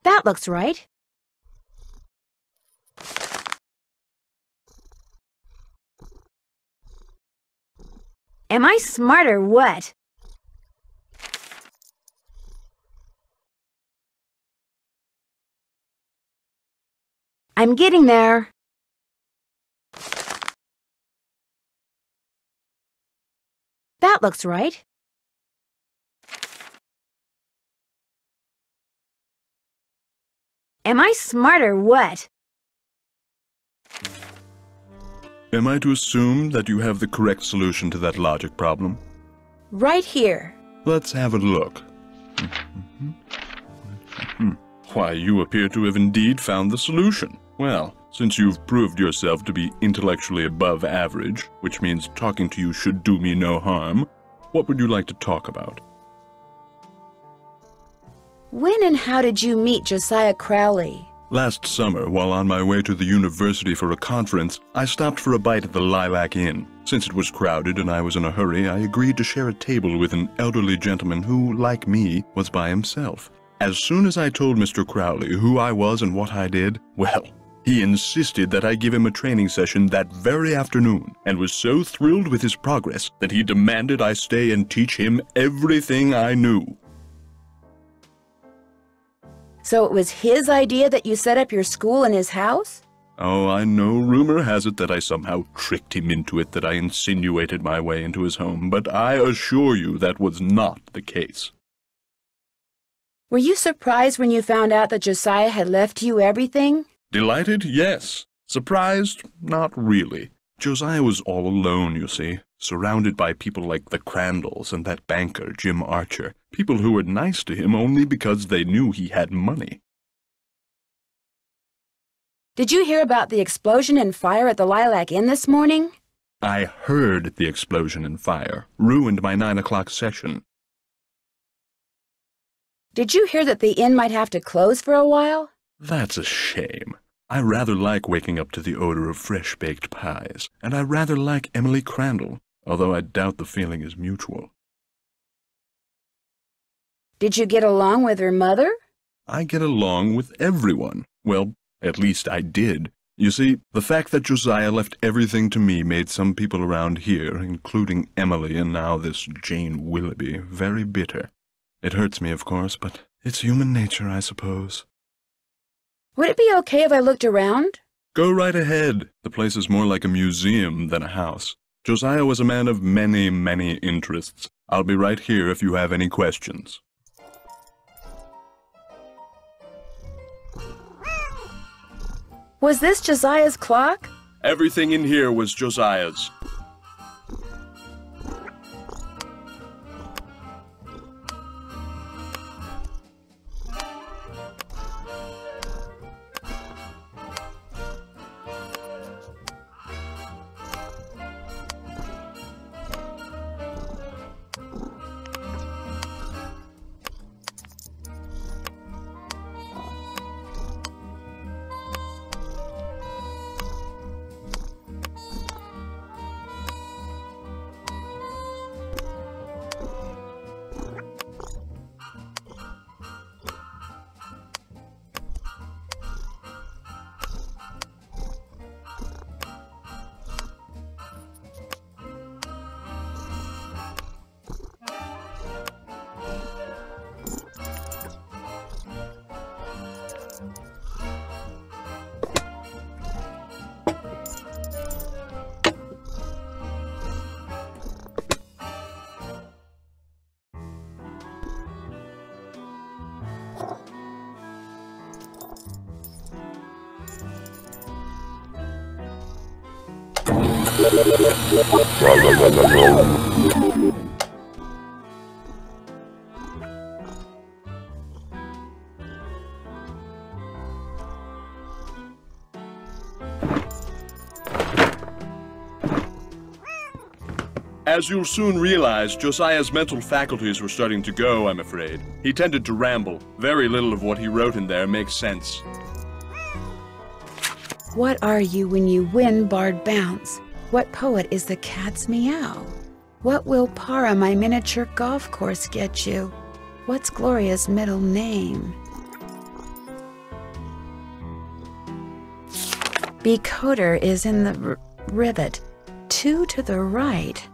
That looks right. Am I smart or what? I'm getting there. That looks right. Am I smart or what? Am I to assume that you have the correct solution to that logic problem? Right here. Let's have a look. Why, you appear to have indeed found the solution. Well, since you've proved yourself to be intellectually above average, which means talking to you should do me no harm, what would you like to talk about? When and how did you meet Josiah Crowley? Last summer, while on my way to the university for a conference, I stopped for a bite at the Lilac Inn. Since it was crowded and I was in a hurry, I agreed to share a table with an elderly gentleman who, like me, was by himself. As soon as I told Mr. Crowley who I was and what I did, well, he insisted that I give him a training session that very afternoon, and was so thrilled with his progress that he demanded I stay and teach him everything I knew. So it was his idea that you set up your school in his house? Oh, I know rumor has it that I somehow tricked him into it, that I insinuated my way into his home, but I assure you that was not the case. Were you surprised when you found out that Josiah had left you everything? Delighted? Yes. Surprised? Not really. Josiah was all alone, you see, surrounded by people like the Crandalls and that banker, Jim Archer, people who were nice to him only because they knew he had money. Did you hear about the explosion and fire at the Lilac Inn this morning? I heard the explosion and fire. Ruined my 9 o'clock session. Did you hear that the inn might have to close for a while? That's a shame. I rather like waking up to the odor of fresh-baked pies, and I rather like Emily Crandall, although I doubt the feeling is mutual. Did you get along with her mother? I get along with everyone. Well, at least I did. You see, the fact that Josiah left everything to me made some people around here, including Emily and now this Jane Willoughby, very bitter. It hurts me, of course, but it's human nature, I suppose. Would it be okay if I looked around? Go right ahead. The place is more like a museum than a house. Josiah was a man of many, many interests. I'll be right here if you have any questions. Was this Josiah's clock? Everything in here was Josiah's. As you'll soon realize, Josiah's mental faculties were starting to go, I'm afraid. He tended to ramble. Very little of what he wrote in there makes sense. What are you when you win barred bounce? What poet is the cat's meow? What will Para, my miniature golf course, get you? What's Gloria's middle name? Becoder is in the rivet. 2 to the right.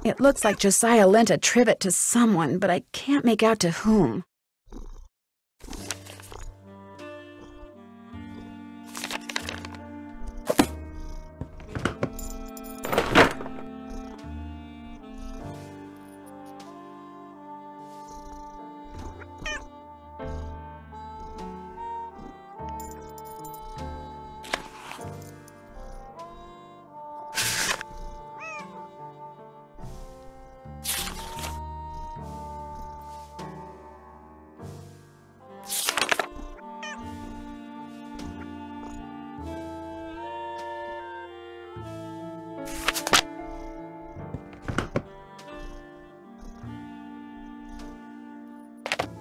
It looks like Josiah lent a trivet to someone, but I can't make out to whom.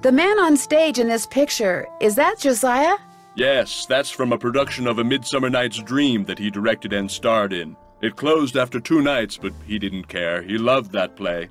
The man on stage in this picture, is that Josiah? Yes, that's from a production of A Midsummer Night's Dream that he directed and starred in. It closed after 2 nights, but he didn't care. He loved that play.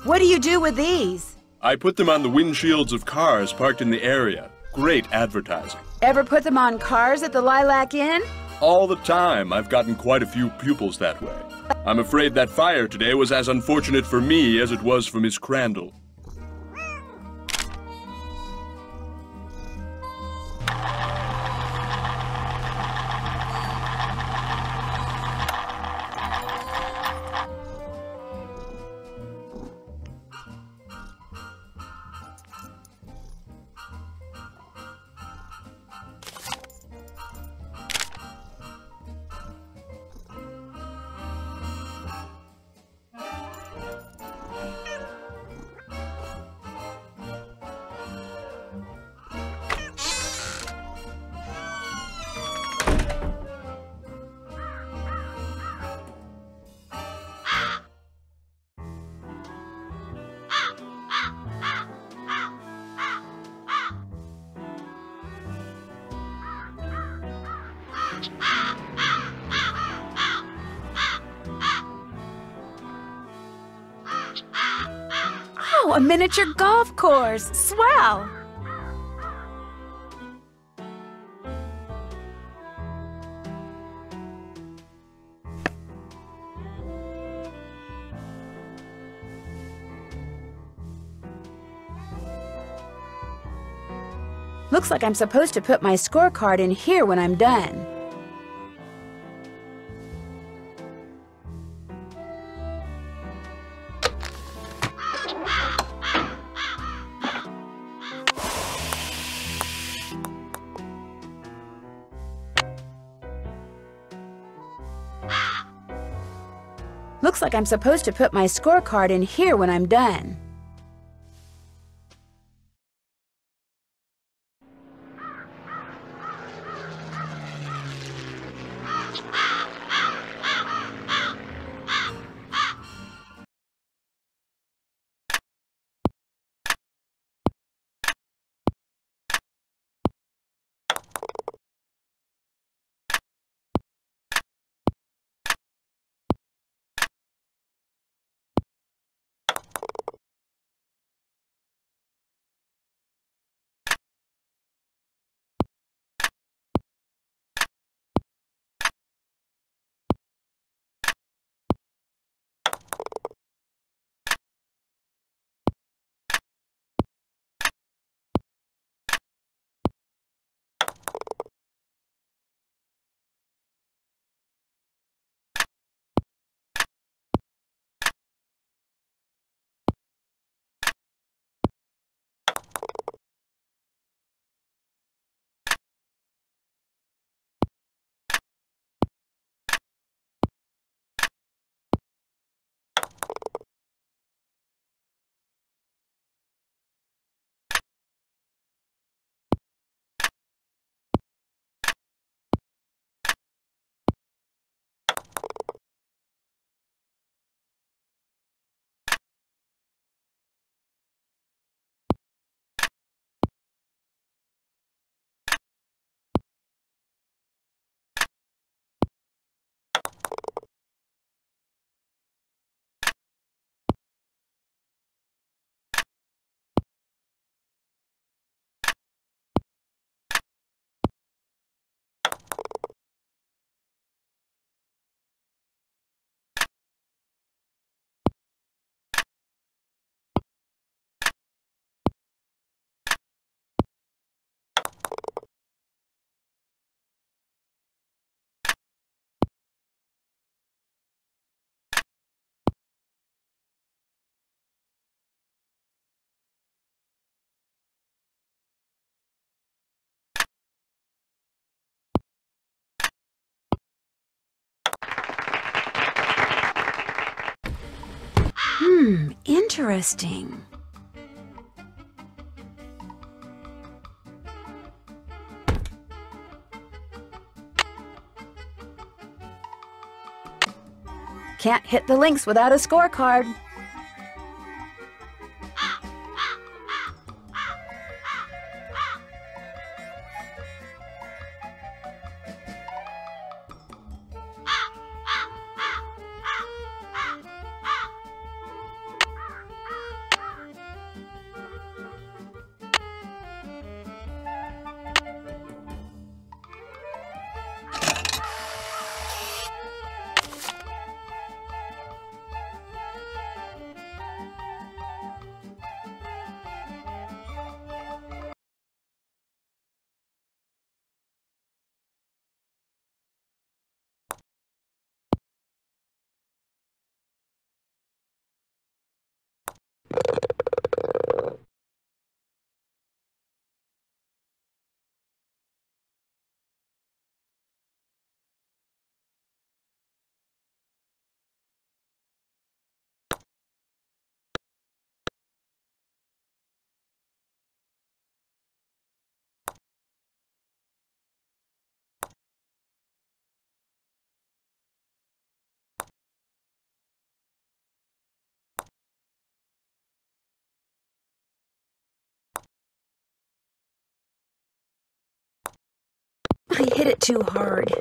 What do you do with these? I put them on the windshields of cars parked in the area. Great advertising. Ever put them on cars at the Lilac Inn? All the time. I've gotten quite a few pupils that way. I'm afraid that fire today was as unfortunate for me as it was for Miss Crandall. Oh, a miniature golf course! Swell! Looks like I'm supposed to put my scorecard in here when I'm done. Looks like I'm supposed to put my scorecard in here when I'm done. interesting. Can't hit the links without a scorecard. I hit it too hard.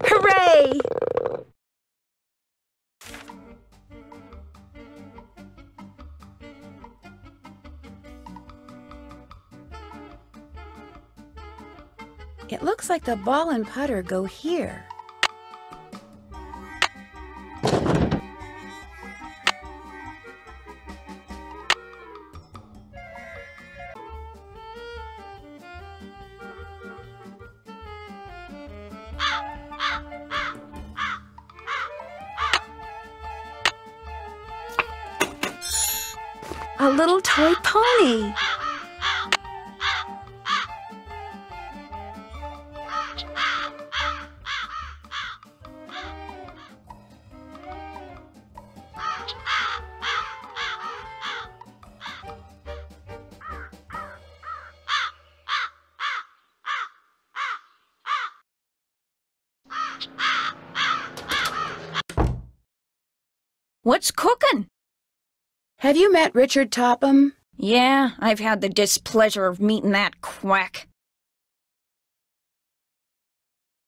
Hooray! It looks like the ball and putter go here. A little toy pony. What's cooking? Have you met Richard Topham? Yeah, I've had the displeasure of meeting that quack.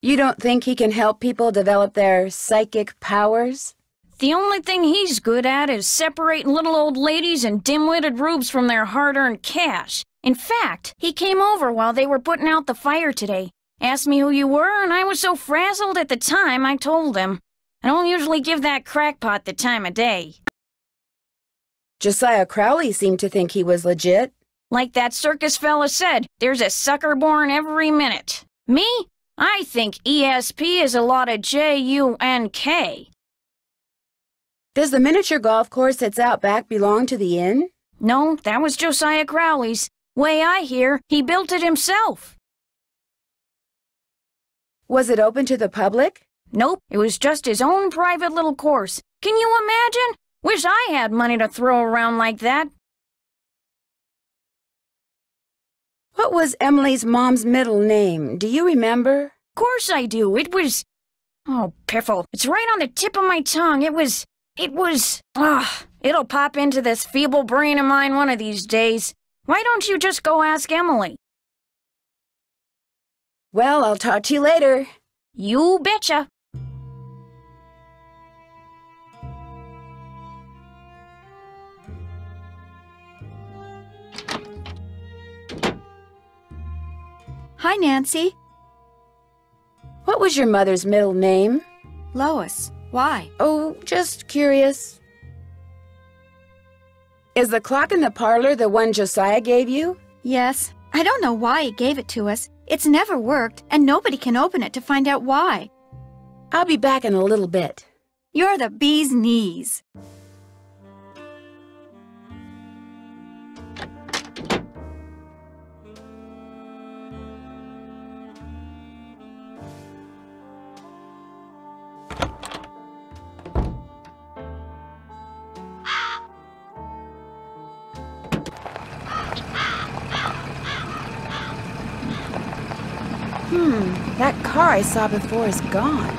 You don't think he can help people develop their psychic powers? The only thing he's good at is separating little old ladies and dim-witted rubes from their hard-earned cash. In fact, he came over while they were putting out the fire today. Asked me who you were, and I was so frazzled at the time I told him. I don't usually give that crackpot the time of day. Josiah Crowley seemed to think he was legit. Like that circus fella said, there's a sucker born every minute. Me? I think ESP is a lot of J-U-N-K. Does the miniature golf course that's out back belong to the inn? No, that was Josiah Crowley's. Way I hear, he built it himself. Was it open to the public? Nope, it was just his own private little course. Can you imagine? Wish I had money to throw around like that. What was Emily's mom's middle name? Do you remember? Course I do. It was... Oh, piffle. It's right on the tip of my tongue. It was... It'll pop into this feeble brain of mine one of these days. Why don't you just go ask Emily? Well, I'll talk to you later. You betcha. Hi, Nancy. What was your mother's middle name? Lois. Why? Oh, just curious. Is the clock in the parlor the one Josiah gave you? Yes. I don't know why he gave it to us. It's never worked, and nobody can open it to find out why. I'll be back in a little bit. You're the bee's knees. That car I saw before is gone.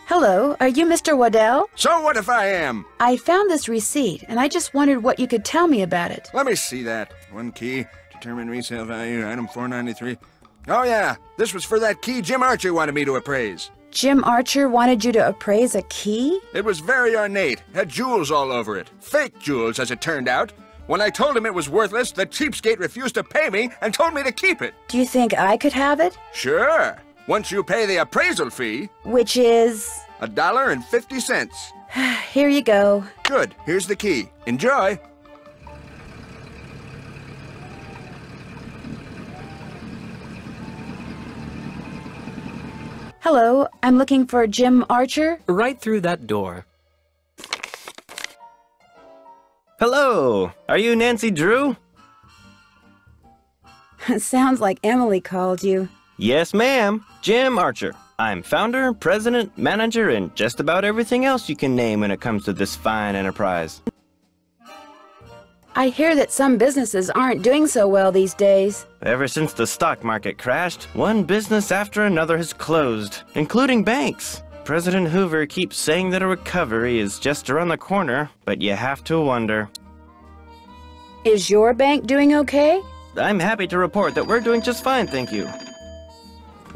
Hello, are you Mr. Waddell? So what if I am? I found this receipt, and I just wondered what you could tell me about it. Let me see that. One key, determine resale value, item 493. Oh yeah, this was for that key Jim Archer wanted me to appraise. Jim Archer wanted you to appraise a key? It was very ornate, had jewels all over it. Fake jewels, as it turned out. When I told him it was worthless, the cheapskate refused to pay me and told me to keep it. Do you think I could have it? Sure, once you pay the appraisal fee. Which is... $1.50. Here you go. Good, here's the key. Enjoy. Hello, I'm looking for Jim Archer. Right through that door. Hello! Are you Nancy Drew? Sounds like Emily called you. Yes, ma'am. Jim Archer. I'm founder, president, manager, and just about everything else you can name when it comes to this fine enterprise. I hear that some businesses aren't doing so well these days. Ever since the stock market crashed, one business after another has closed, including banks. President Hoover keeps saying that a recovery is just around the corner, but you have to wonder. Is your bank doing okay? I'm happy to report that we're doing just fine, thank you.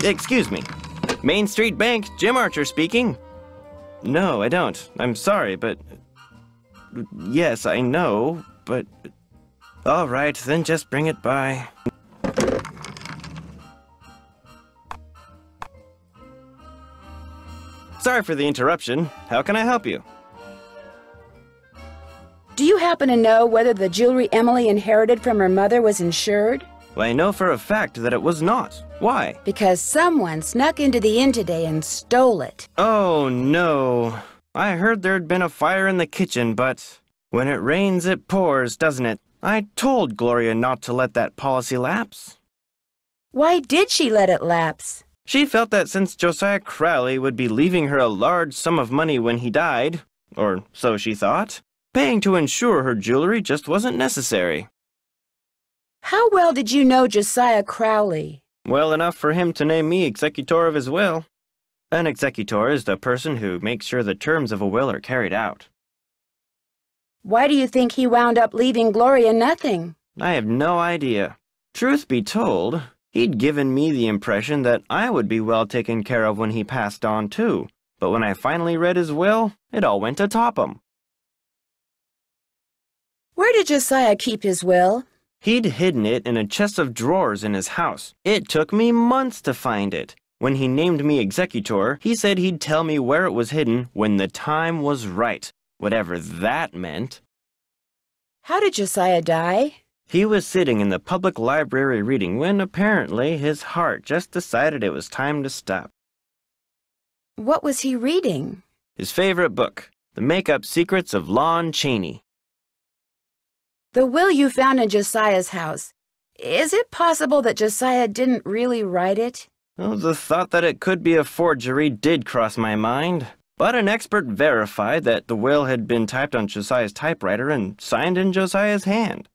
Excuse me. Main Street Bank, Jim Archer speaking. No, I don't. I'm sorry, but... Yes, I know, but... All right, then just bring it by. Sorry for the interruption. How can I help you? Do you happen to know whether the jewelry Emily inherited from her mother was insured? Well, I know for a fact that it was not. Why? Because someone snuck into the inn today and stole it. Oh, no. I heard there'd been a fire in the kitchen, but when it rains, it pours, doesn't it? I told Gloria not to let that policy lapse. Why did she let it lapse? She felt that since Josiah Crowley would be leaving her a large sum of money when he died, or so she thought, paying to insure her jewelry just wasn't necessary. How well did you know Josiah Crowley? Well enough for him to name me executor of his will. An executor is the person who makes sure the terms of a will are carried out. Why do you think he wound up leaving Gloria nothing? I have no idea. Truth be told, he'd given me the impression that I would be well taken care of when he passed on too. But when I finally read his will, it all went to Topham. Where did Josiah keep his will? He'd hidden it in a chest of drawers in his house. It took me months to find it. When he named me executor, he said he'd tell me where it was hidden when the time was right, whatever that meant. How did Josiah die? He was sitting in the public library reading when apparently his heart just decided it was time to stop. What was he reading? His favorite book, The Make-Up Secrets of Lon Chaney. The will you found in Josiah's house. Is it possible that Josiah didn't really write it? Well, the thought that it could be a forgery did cross my mind, but an expert verified that the will had been typed on Josiah's typewriter and signed in Josiah's hand.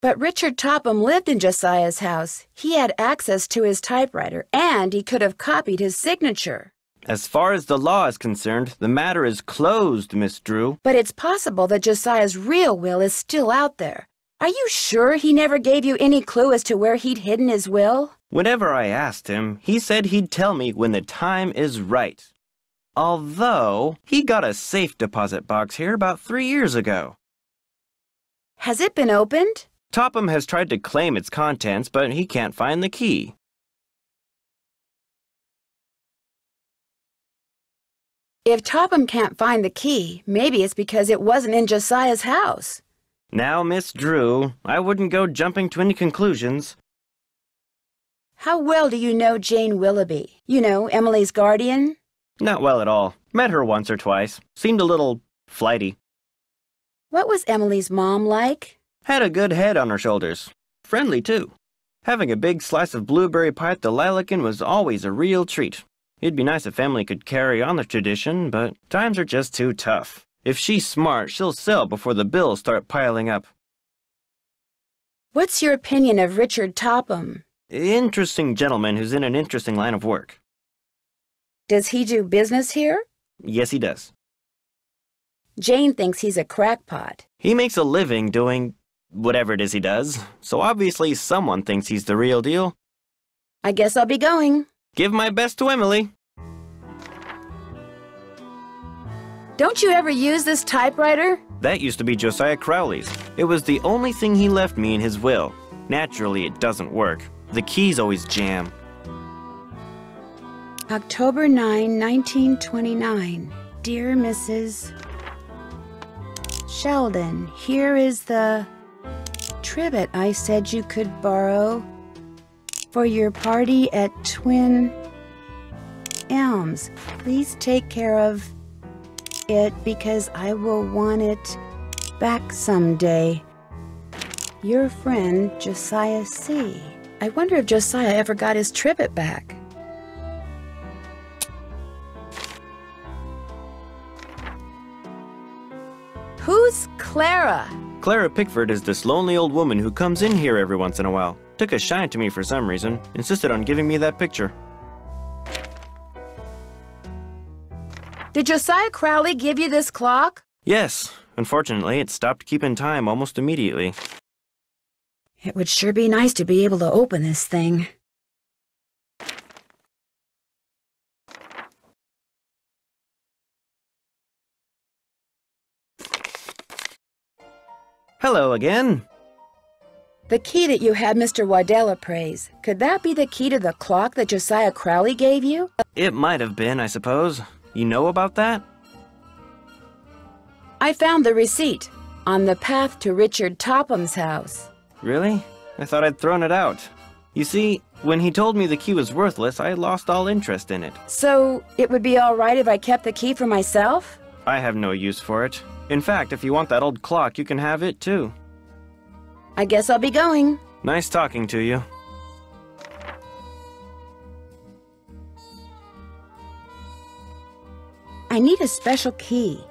But Richard Topham lived in Josiah's house. He had access to his typewriter, and he could have copied his signature. As far as the law is concerned, the matter is closed, Miss Drew. But it's possible that Josiah's real will is still out there. Are you sure he never gave you any clue as to where he'd hidden his will? Whenever I asked him, he said he'd tell me when the time is right. Although, he got a safe deposit box here about 3 years ago. Has it been opened? Topham has tried to claim its contents, but he can't find the key. If Topham can't find the key, maybe it's because it wasn't in Josiah's house. Now, Miss Drew, I wouldn't go jumping to any conclusions. How well do you know Jane Willoughby? You know, Emily's guardian? Not well at all. Met her once or twice. Seemed a little flighty. What was Emily's mom like? Had a good head on her shoulders. Friendly, too. Having a big slice of blueberry pie at the Lilac Inn was always a real treat. It'd be nice if family could carry on the tradition, but times are just too tough. If she's smart, she'll sell before the bills start piling up. What's your opinion of Richard Topham? Interesting gentleman who's in an interesting line of work. Does he do business here? Yes, he does. Jane thinks he's a crackpot. He makes a living doing whatever it is he does, so obviously someone thinks he's the real deal. I guess I'll be going. Give my best to Emily. Don't you ever use this typewriter? That used to be Josiah Crowley's. It was the only thing he left me in his will. Naturally, it doesn't work. The keys always jam. October 9, 1929. Dear Mrs. Sheldon, here is the trivet I said you could borrow for your party at Twin Elms. Please take care of it because I will want it back someday. Your friend, Josiah C. I wonder if Josiah ever got his trivet back. Who's Clara? Clara Pickford is this lonely old woman who comes in here every once in a while. Took a shine to me for some reason. Insisted on giving me that picture. Did Josiah Crowley give you this clock? Yes. Unfortunately, it stopped keeping time almost immediately. It would sure be nice to be able to open this thing. Hello again. The key that you had Mr. Waddell appraise, could that be the key to the clock that Josiah Crowley gave you? It might have been, I suppose. You know about that? I found the receipt on the path to Richard Topham's house. Really? I thought I'd thrown it out. You see, when he told me the key was worthless, I lost all interest in it. So, it would be all right if I kept the key for myself? I have no use for it. In fact, if you want that old clock, you can have it too. I guess I'll be going. Nice talking to you. I need a special key.